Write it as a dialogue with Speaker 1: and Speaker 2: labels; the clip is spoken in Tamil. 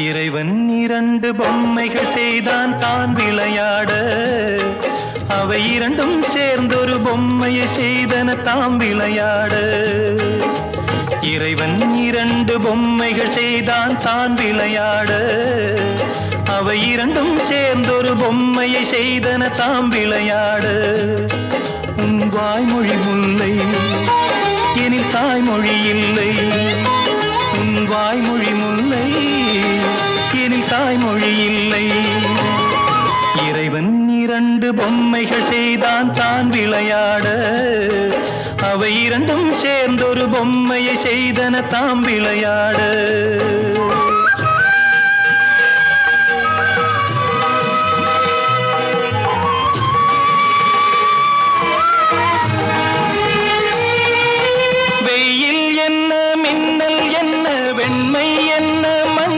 Speaker 1: இறைவன் இரண்டு பொம்மைகள் செய்தான் தான் விளையாட, அவை இரண்டும் சேர்ந்தொரு பொம்மையை செய்தன தாம் விளையாட. இறைவன் இரண்டு பொம்மைகள் செய்தான் தான் விளையாட, அவை இரண்டும் சேர்ந்தொரு பொம்மையை செய்தன தாம் விளையாட. உன் வாய்மொழி முல்லை எனில் தாய்மொழி இல்லை, உன் வாய்மொழி முல்லை எனில் தாய்மொழி இல்லை. இறைவன் இரண்டு பொம்மைகள் செய்தான் தான் விளையாட, அவை இரண்டும் சேர்ந்தொரு பொம்மையை செய்தன தாம் விளையாட.